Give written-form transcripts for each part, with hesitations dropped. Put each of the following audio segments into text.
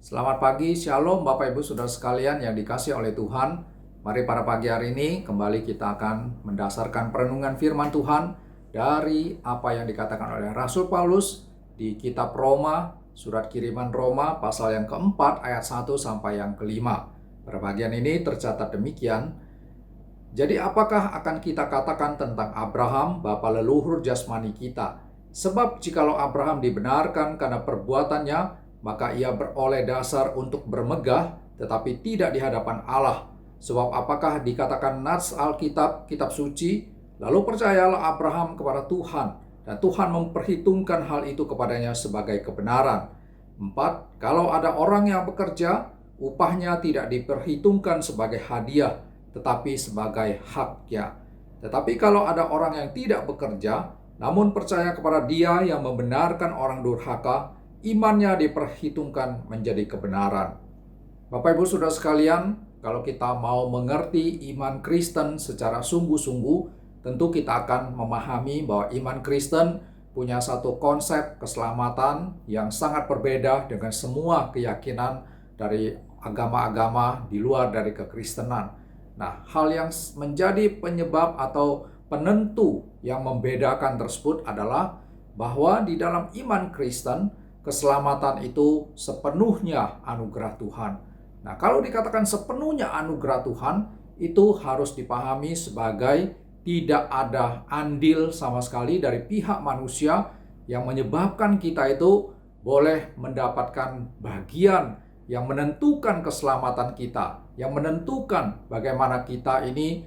Selamat pagi, Shalom Bapak Ibu Saudara sekalian yang dikasihi oleh Tuhan. Mari pada pagi hari ini kembali kita akan mendasarkan perenungan firman Tuhan dari apa yang dikatakan oleh Rasul Paulus di kitab Roma, surat kiriman Roma pasal yang keempat ayat 1 sampai yang kelima. Pada bagian ini tercatat demikian. Jadi apakah akan kita katakan tentang Abraham, bapa leluhur jasmani kita? Sebab jikalau Abraham dibenarkan karena perbuatannya, maka ia beroleh dasar untuk bermegah, tetapi tidak di hadapan Allah. Sebab apakah dikatakan nats Alkitab, kitab suci, lalu percayalah Abraham kepada Tuhan, dan Tuhan memperhitungkan hal itu kepadanya sebagai kebenaran. 4. Kalau ada orang yang bekerja, upahnya tidak diperhitungkan sebagai hadiah, tetapi sebagai haknya. Tetapi kalau ada orang yang tidak bekerja, namun percaya kepada Dia yang membenarkan orang durhaka, imannya diperhitungkan menjadi kebenaran. Bapak Ibu Saudara sekalian, kalau kita mau mengerti iman Kristen secara sungguh-sungguh, tentu kita akan memahami bahwa iman Kristen punya satu konsep keselamatan yang sangat berbeda dengan semua keyakinan dari agama-agama di luar dari kekristenan. Nah, hal yang menjadi penyebab atau penentu yang membedakan tersebut adalah bahwa di dalam iman Kristen, keselamatan itu sepenuhnya anugerah Tuhan. Nah, kalau dikatakan sepenuhnya anugerah Tuhan, itu harus dipahami sebagai tidak ada andil sama sekali dari pihak manusia yang menyebabkan kita itu boleh mendapatkan bagian yang menentukan keselamatan kita, yang menentukan bagaimana kita ini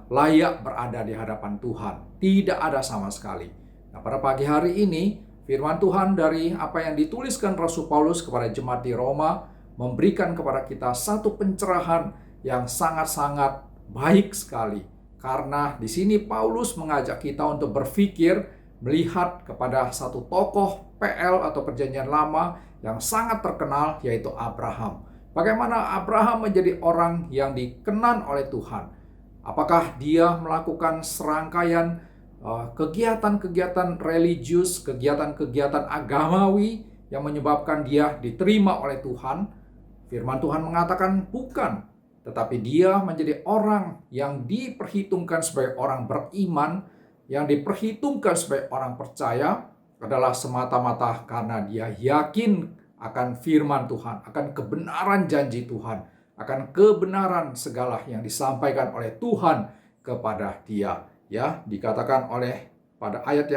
layak berada di hadapan Tuhan. Tidak ada sama sekali. Nah, pada pagi hari ini, firman Tuhan dari apa yang dituliskan Rasul Paulus kepada jemaat di Roma memberikan kepada kita satu pencerahan yang sangat-sangat baik sekali. Karena di sini Paulus mengajak kita untuk berpikir melihat kepada satu tokoh PL atau Perjanjian Lama yang sangat terkenal, yaitu Abraham. Bagaimana Abraham menjadi orang yang dikenan oleh Tuhan? Apakah dia melakukan serangkaian kegiatan-kegiatan religius, kegiatan-kegiatan agamawi yang menyebabkan dia diterima oleh Tuhan? Firman Tuhan mengatakan bukan, tetapi dia menjadi orang yang diperhitungkan sebagai orang beriman, yang diperhitungkan sebagai orang percaya adalah semata-mata karena dia yakin akan firman Tuhan, akan kebenaran janji Tuhan, akan kebenaran segala yang disampaikan oleh Tuhan kepada dia. Ya, dikatakan oleh pada ayat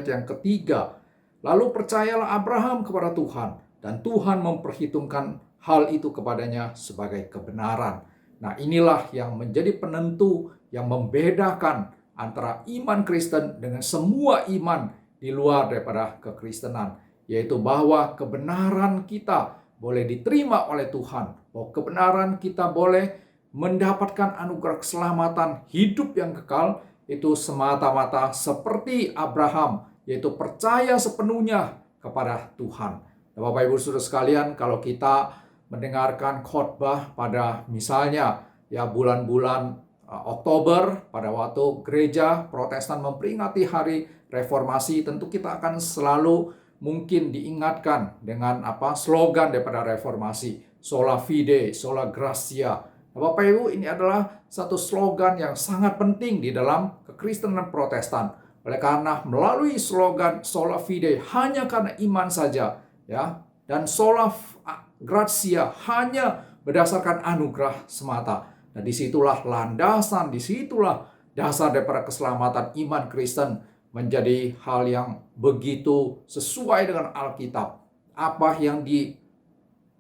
yang ketiga, lalu percayalah Abraham kepada Tuhan, dan Tuhan memperhitungkan hal itu kepadanya sebagai kebenaran. Nah, inilah yang menjadi penentu yang membedakan antara iman Kristen dengan semua iman di luar daripada kekristenan, yaitu bahwa kebenaran kita boleh diterima oleh Tuhan, bahwa kebenaran kita boleh mendapatkan anugerah keselamatan hidup yang kekal, itu semata-mata seperti Abraham, yaitu percaya sepenuhnya kepada Tuhan. Nah, Bapak Ibu Saudara sekalian, kalau kita mendengarkan khotbah pada misalnya bulan-bulan Oktober, pada waktu gereja Protestan memperingati hari reformasi, tentu kita akan selalu mungkin diingatkan dengan slogan daripada reformasi, sola fide, sola gratia. Bapak Ibu, ini adalah satu slogan yang sangat penting di dalam kekristenan Protestan. Oleh karena melalui slogan sola fide, hanya karena iman saja, ya, dan sola gratia, hanya berdasarkan anugerah semata. Nah, disitulah landasan, disitulah dasar daripada keselamatan iman Kristen menjadi hal yang begitu sesuai dengan Alkitab. Apa yang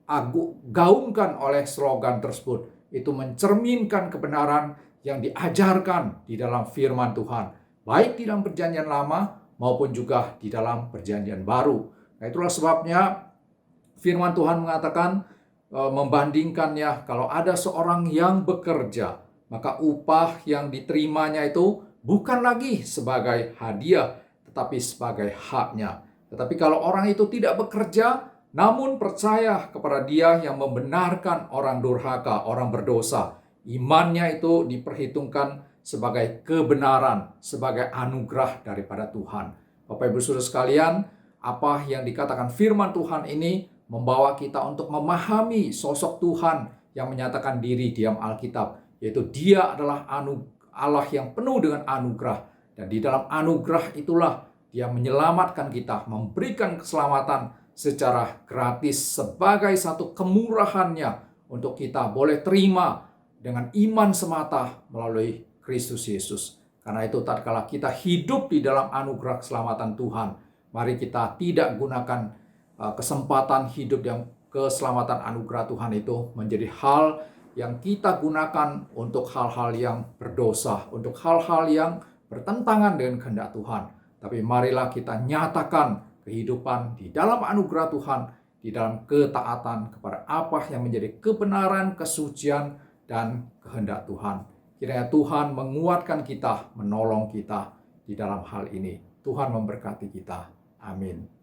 digaungkan oleh slogan tersebut itu mencerminkan kebenaran yang diajarkan di dalam firman Tuhan, baik di dalam Perjanjian Lama maupun juga di dalam Perjanjian Baru. Nah, itulah sebabnya firman Tuhan mengatakan, membandingkannya, kalau ada seorang yang bekerja, maka upah yang diterimanya itu bukan lagi sebagai hadiah, tetapi sebagai haknya. Tetapi kalau orang itu tidak bekerja, namun percaya kepada Dia yang membenarkan orang durhaka, orang berdosa, imannya itu diperhitungkan sebagai kebenaran, sebagai anugerah daripada Tuhan. Bapak Ibu Saudara sekalian, apa yang dikatakan firman Tuhan ini membawa kita untuk memahami sosok Tuhan yang menyatakan diri di dalam Alkitab, yaitu Dia adalah Allah yang penuh dengan anugerah, dan di dalam anugerah itulah Dia menyelamatkan kita, memberikan keselamatan secara gratis sebagai satu kemurahannya untuk kita boleh terima dengan iman semata melalui Kristus Yesus. Karena itu tatkala kita hidup di dalam anugerah keselamatan Tuhan, mari kita tidak gunakan kesempatan hidup yang keselamatan anugerah Tuhan itu menjadi hal yang kita gunakan untuk hal-hal yang berdosa, untuk hal-hal yang bertentangan dengan kehendak Tuhan. Tapi marilah kita nyatakan kehidupan di dalam anugerah Tuhan, di dalam ketaatan kepada apa yang menjadi kebenaran, kesucian, dan kehendak Tuhan. Kiranya Tuhan menguatkan kita, menolong kita di dalam hal ini. Tuhan memberkati kita. Amin.